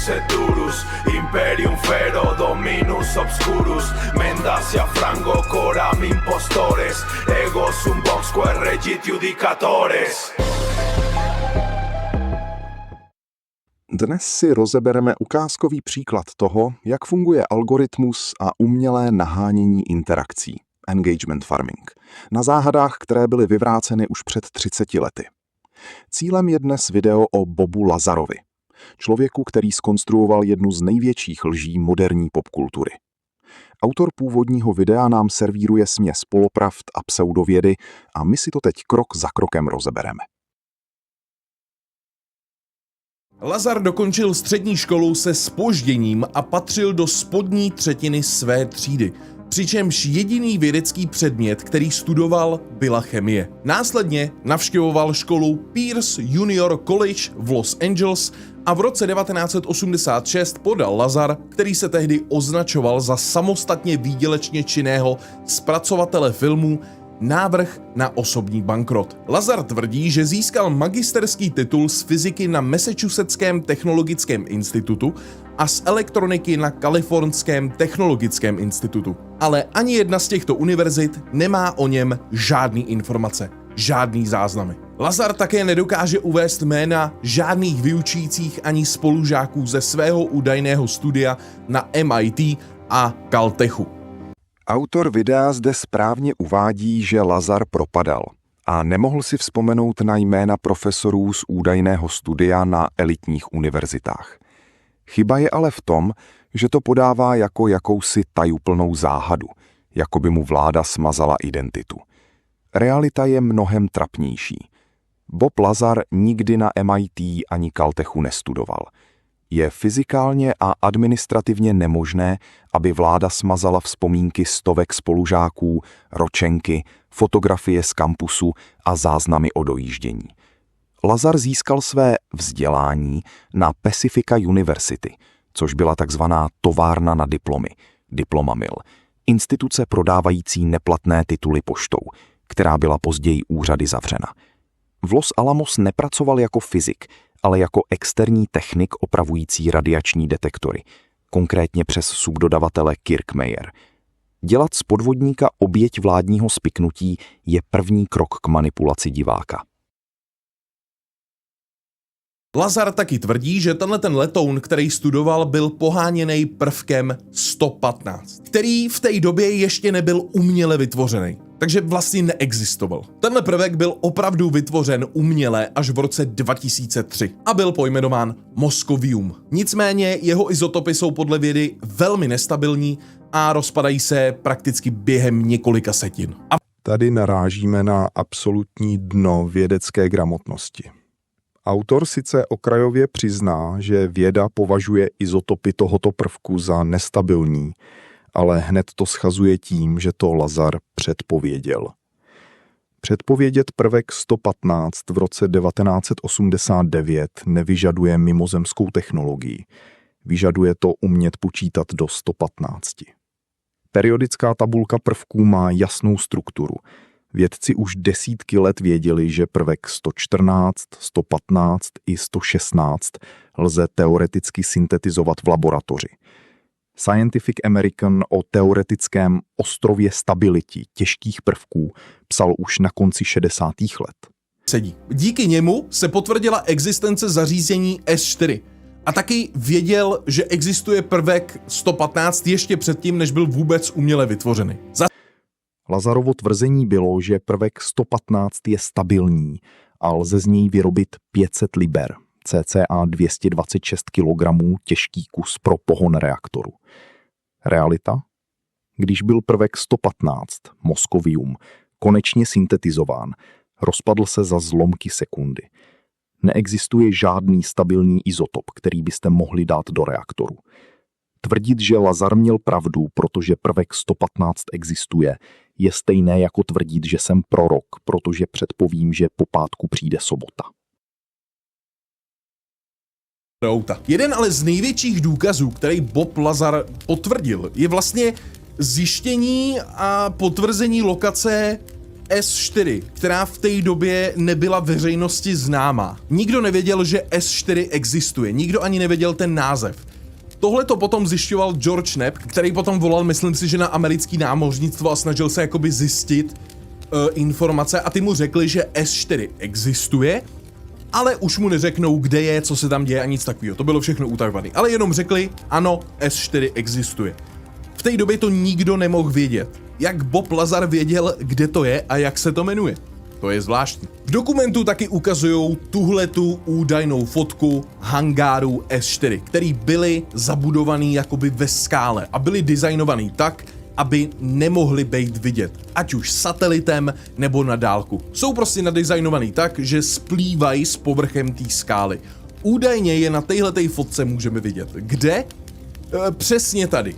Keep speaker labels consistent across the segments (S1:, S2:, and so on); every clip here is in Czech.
S1: seturus, imperium fero dominus obscurus, mendacia frango coram impostores, ego sum voxque regit judicatores.
S2: Dnes si rozebereme ukázkový příklad toho, jak funguje algoritmus a umělé nahánění interakcí, engagement farming, na záhadách, které byly vyvráceny už před 30 lety. Cílem je dnes video o Bobu Lazarovi, člověku, který zkonstruoval jednu z největších lží moderní popkultury. Autor původního videa nám servíruje směs polopravd a pseudovědy a my si to teď krok za krokem rozebereme.
S3: Lazar dokončil střední školu se zpožděním a patřil do spodní třetiny své třídy, přičemž jediný vědecký předmět, který studoval, byla chemie. Následně navštěvoval školu Pierce Junior College v Los Angeles a v roce 1986 podal Lazar, který se tehdy označoval za samostatně výdělečně činného zpracovatele filmů, návrh na osobní bankrot. Lazar tvrdí, že získal magisterský titul z fyziky na Massachusettském technologickém institutu a z elektroniky na Kalifornském technologickém institutu. Ale ani jedna z těchto univerzit nemá o něm žádný informace, žádný záznamy. Lazar také nedokáže uvést jména žádných vyučujících ani spolužáků ze svého údajného studia na MIT a Caltechu.
S2: Autor videa zde správně uvádí, že Lazar propadal a nemohl si vzpomenout na jména profesorů z údajného studia na elitních univerzitách. Chyba je ale v tom, že to podává jako jakousi tajuplnou záhadu, jako by mu vláda smazala identitu. Realita je mnohem trapnější. Bob Lazar nikdy na MIT ani Caltechu nestudoval. Je fyzikálně a administrativně nemožné, aby vláda smazala vzpomínky stovek spolužáků, ročenky, fotografie z kampusu a záznamy o dojíždění. Lazar získal své vzdělání na Pacifica University, což byla takzvaná továrna na diplomy, Diplomamil, instituce prodávající neplatné tituly poštou, která byla později úřady zavřena. V Los Alamos nepracoval jako fyzik, ale jako externí technik opravující radiační detektory, konkrétně přes subdodavatele Kirkmeyer. Dělat z podvodníka oběť vládního spiknutí je první krok k manipulaci diváka.
S3: Lazar taky tvrdí, že ten letoun, který studoval, byl poháněný prvkem 115, který v té době ještě nebyl uměle vytvořený. Takže vlastně neexistoval. Tenhle prvek byl opravdu vytvořen uměle až v roce 2003 a byl pojmenován Moscovium. Nicméně jeho izotopy jsou podle vědy velmi nestabilní a rozpadají se prakticky během několika setin.
S2: Tady narážíme na absolutní dno vědecké gramotnosti. Autor sice okrajově přizná, že věda považuje izotopy tohoto prvku za nestabilní, ale hned to schazuje tím, že to Lazar předpověděl. Předpovědět prvek 115 v roce 1989 nevyžaduje mimozemskou technologii. Vyžaduje to umět počítat do 115. Periodická tabulka prvků má jasnou strukturu. Vědci už desítky let věděli, že prvek 114, 115 i 116 lze teoreticky syntetizovat v laboratoři. Scientific American o teoretickém ostrově stability těžkých prvků psal už na konci 60. let.
S3: Díky němu se potvrdila existence zařízení S4 a taky věděl, že existuje prvek 115 ještě předtím, než byl vůbec uměle vytvořený.
S2: Lazarovo tvrzení bylo, že prvek 115 je stabilní a lze z něj vyrobit 500 liber, cca 226 kg těžký kus pro pohon reaktoru. Realita? Když byl prvek 115, Moscovium, konečně syntetizován, rozpadl se za zlomky sekundy. Neexistuje žádný stabilní izotop, který byste mohli dát do reaktoru. Tvrdit, že Lazar měl pravdu, protože prvek 115 existuje, je stejné jako tvrdit, že jsem prorok, protože předpovím, že po pátku přijde sobota.
S3: Jeden ale z největších důkazů, který Bob Lazar potvrdil, je vlastně zjištění a potvrzení lokace S4, která v té době nebyla veřejnosti známá. Nikdo nevěděl, že S4 existuje, nikdo ani nevěděl ten název. Tohle to potom zjišťoval George Knapp, který potom volal, myslím si, že na americký námořnictvo a snažil se jakoby zjistit informace a ty mu řekli, že S4 existuje, ale už mu neřeknou, kde je, co se tam děje a nic takového. To bylo všechno utajované. Ale jenom řekli, ano, S4 existuje. V té době to nikdo nemohl vědět. Jak Bob Lazar věděl, kde to je a jak se to jmenuje? To je zvláštní. V dokumentu taky ukazujou tuhletu údajnou fotku hangárů S4, který byly zabudovaný jakoby ve skále a byly designovaný tak, aby nemohli být vidět, ať už satelitem nebo na dálku. Jsou prostě nadizajnovaný tak, že splývají s povrchem té skály. Údajně je na téhletej fotce můžeme vidět. Kde? Přesně tady.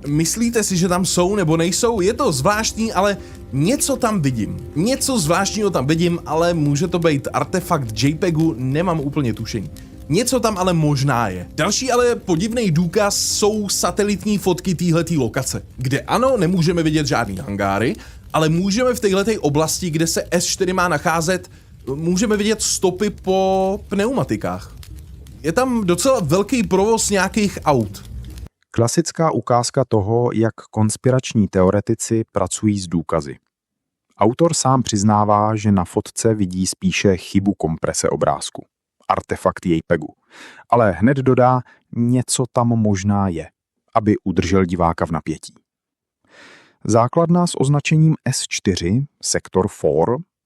S3: Myslíte si, že tam jsou nebo nejsou? Je to zvláštní, ale něco tam vidím. Něco zvláštního tam vidím, ale může to být artefakt JPEGu, nemám úplně tušení. Něco tam ale možná je. Další ale podivný důkaz jsou satelitní fotky téhletý lokace, kde ano, nemůžeme vidět žádný hangáry, ale můžeme v téhletej oblasti, kde se S4 má nacházet, můžeme vidět stopy po pneumatikách. Je tam docela velký provoz nějakých aut.
S2: Klasická ukázka toho, jak konspirační teoretici pracují s důkazy. Autor sám přiznává, že na fotce vidí spíše chybu komprese obrázku, artefakt JPEGu, ale hned dodá, něco tam možná je, aby udržel diváka v napětí. Základna s označením S4, sektor 4,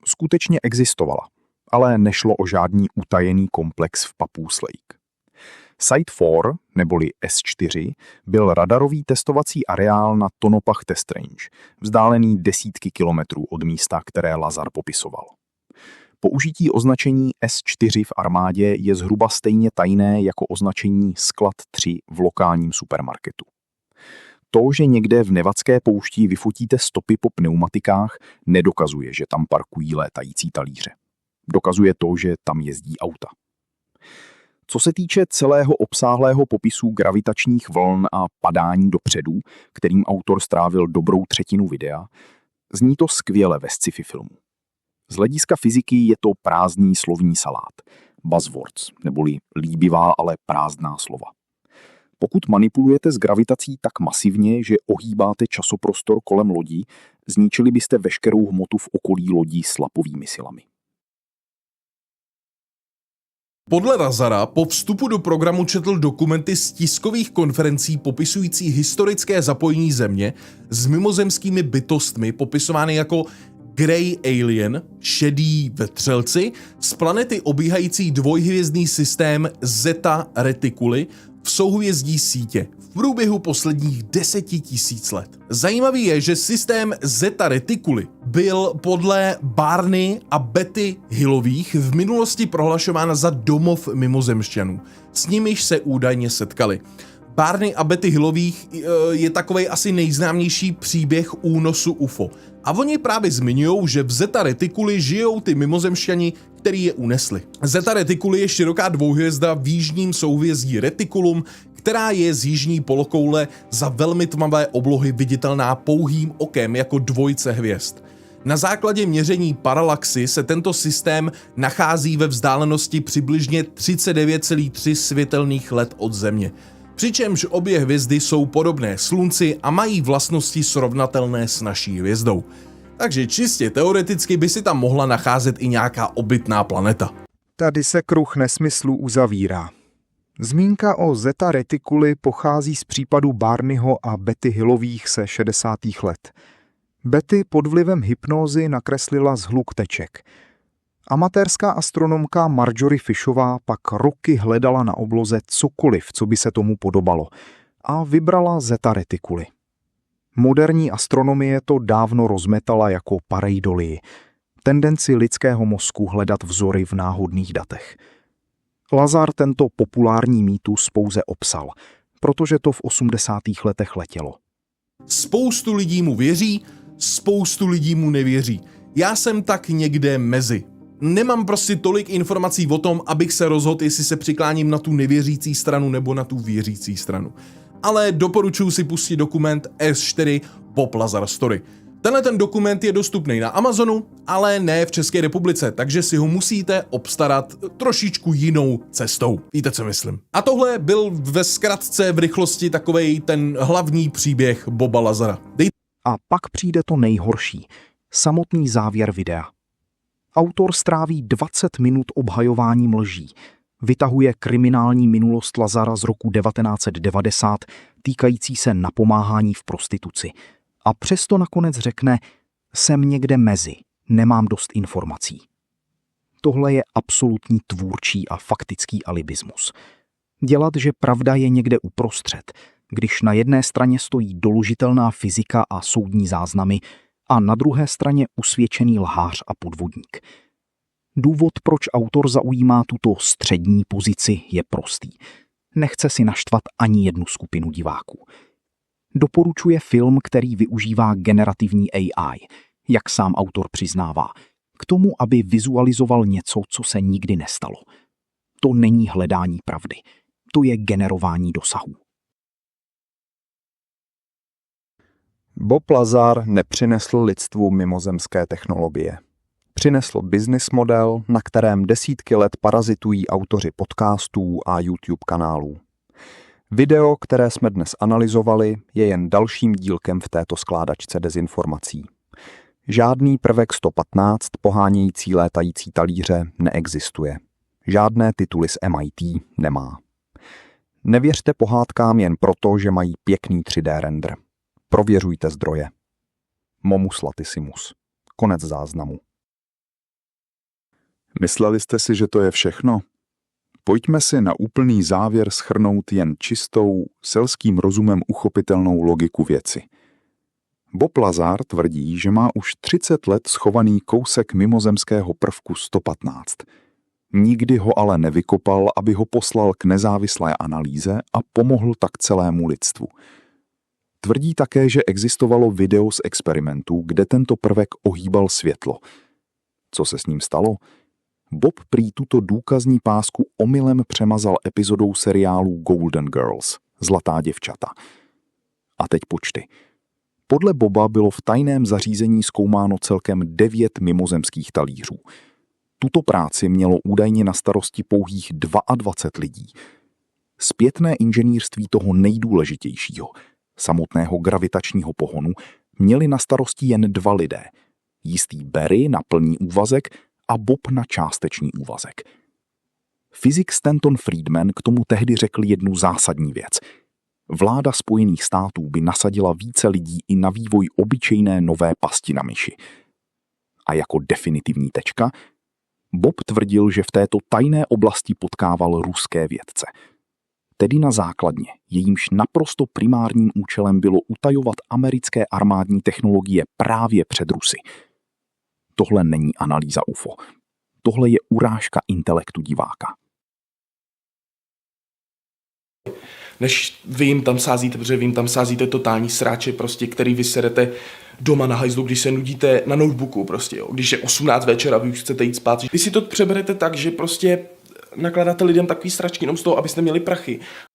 S2: skutečně existovala, ale nešlo o žádný utajený komplex v Papoose Lake. Site 4, neboli S4, byl radarový testovací areál na Tonopah Test Range, vzdálený desítky kilometrů od místa, které Lazar popisoval. Použití označení S4 v armádě je zhruba stejně tajné jako označení Sklad 3 v lokálním supermarketu. To, že někde v nevadské poušti vyfotíte stopy po pneumatikách, nedokazuje, že tam parkují létající talíře. Dokazuje to, že tam jezdí auta. Co se týče celého obsáhlého popisu gravitačních vln a padání dopředu, kterým autor strávil dobrou třetinu videa, zní to skvěle ve sci-fi filmu. Z hlediska fyziky je to prázdný slovní salát, buzzwords, neboli líbivá, ale prázdná slova. Pokud manipulujete s gravitací tak masivně, že ohýbáte časoprostor kolem lodí, zničili byste veškerou hmotu v okolí lodí s lapovými silami.
S3: Podle Lazara po vstupu do programu četl dokumenty z tiskových konferencí popisující historické zapojení Země s mimozemskými bytostmi popisovány jako Grey Alien, šedý vetřelci, z planety obíhající dvojhvězdný systém Zeta Reticuli v souhvězdí Sítě v průběhu posledních 10 000 let. Zajímavý je, že systém Zeta Reticuli byl podle Barney a Betty Hillových v minulosti prohlašován za domov mimozemšťanů. S nimiž se údajně setkali. Barney a Betty Hillových je takovej asi nejznámější příběh únosu UFO. A oni právě zmiňují, že v Zeta Reticuli žijou ty mimozemšťani, který je unesli. Zeta Reticuli je široká dvouhvězda v jižním souhvězdí Reticulum, která je z jižní polokoule za velmi tmavé oblohy viditelná pouhým okem jako dvojce hvězd. Na základě měření paralaxy se tento systém nachází ve vzdálenosti přibližně 39,3 světelných let od Země. Přičemž obě hvězdy jsou podobné Slunci a mají vlastnosti srovnatelné s naší hvězdou. Takže čistě teoreticky by si tam mohla nacházet i nějaká obytná planeta.
S4: Tady se kruh nesmyslů uzavírá. Zmínka o Zeta Reticuli pochází z případu Barneyho a Betty Hillových se 60. let. Betty pod vlivem hypnózy nakreslila zhluk teček. Amatérská astronomka Marjorie Fishová pak roky hledala na obloze cokoliv, co by se tomu podobalo, a vybrala Zeta Reticuli. Moderní astronomie to dávno rozmetala jako pareidolii, tendenci lidského mozku hledat vzory v náhodných datech. Lazar tento populární mýtus pouze opsal, protože to v 80. letech letělo.
S3: Spoustu lidí mu věří, spoustu lidí mu nevěří. Já jsem tak někde mezi. Nemám prostě tolik informací o tom, abych se rozhodl, jestli se přikláním na tu nevěřící stranu nebo na tu věřící stranu. Ale doporučuji si pustit dokument S4 Bob Lazar Story. Tenhle ten dokument je dostupný na Amazonu, ale ne v České republice, takže si ho musíte obstarat trošičku jinou cestou. Víte, co myslím. A tohle byl ve zkratce v rychlosti takovej ten hlavní příběh Boba Lazara.
S4: A pak přijde to nejhorší. Samotný závěr videa. Autor stráví 20 minut obhajováním lží. Vytahuje kriminální minulost Lazara z roku 1990 týkající se napomáhání v prostituci. A přesto nakonec řekne, jsem někde mezi, nemám dost informací. Tohle je absolutní tvůrčí a faktický alibismus. Dělat, že pravda je někde uprostřed, když na jedné straně stojí doložitelná fyzika a soudní záznamy a na druhé straně usvědčený lhář a podvodník. Důvod, proč autor zaujímá tuto střední pozici, je prostý. Nechce si naštvat ani jednu skupinu diváků. Doporučuje film, který využívá generativní AI, jak sám autor přiznává, k tomu, aby vizualizoval něco, co se nikdy nestalo. To není hledání pravdy, to je generování dosahů.
S2: Bob Lazar nepřinesl lidstvu mimozemské technologie. Přinesl business model, na kterém desítky let parazitují autoři podcastů a YouTube kanálů. Video, které jsme dnes analyzovali, je jen dalším dílkem v této skládačce dezinformací. Žádný prvek 115 pohánějící létající talíře neexistuje. Žádné tituly z MIT nemá. Nevěřte pohádkám jen proto, že mají pěkný 3D render. Prověřujte zdroje. Momus latissimus. Konec záznamu.
S5: Mysleli jste si, že to je všechno? Pojďme si na úplný závěr shrnout jen čistou, selským rozumem uchopitelnou logiku věci. Bob Lazar tvrdí, že má už 30 let schovaný kousek mimozemského prvku 115. Nikdy ho ale nevykopal, aby ho poslal k nezávislé analýze a pomohl tak celému lidstvu. Tvrdí také, že existovalo video z experimentu, kde tento prvek ohýbal světlo. Co se s ním stalo? Bob prý tuto důkazní pásku omylem přemazal epizodou seriálu Golden Girls, Zlatá děvčata. A teď počty. Podle Boba bylo v tajném zařízení zkoumáno celkem 9 mimozemských talířů. Tuto práci mělo údajně na starosti pouhých 22 lidí. Zpětné inženýrství toho nejdůležitějšího, samotného gravitačního pohonu, měli na starosti jen 2 lidé. Jistý Barry na plný úvazek a Bob na částečný úvazek. Fyzik Stanton Friedman k tomu tehdy řekl jednu zásadní věc. Vláda Spojených států by nasadila více lidí i na vývoj obyčejné nové pasti na myši. A jako definitivní tečka, Bob tvrdil, že v této tajné oblasti potkával ruské vědce. Tedy na základně, jejímž naprosto primárním účelem bylo utajovat americké armádní technologie právě před Rusy. Tohle není analýza UFO. Tohle je urážka intelektu diváka.
S6: Než vy jim tam sázíte, protože vy jim tam sázíte totální sráče, prostě, který vy serete doma na hajzlu, když se nudíte na notebooku, prostě, jo. Když je 18 večer a vy už chcete jít spát. Vy si to přeberete tak, že prostě nakládáte lidem takový sračky jenom z toho, abyste měli prachy.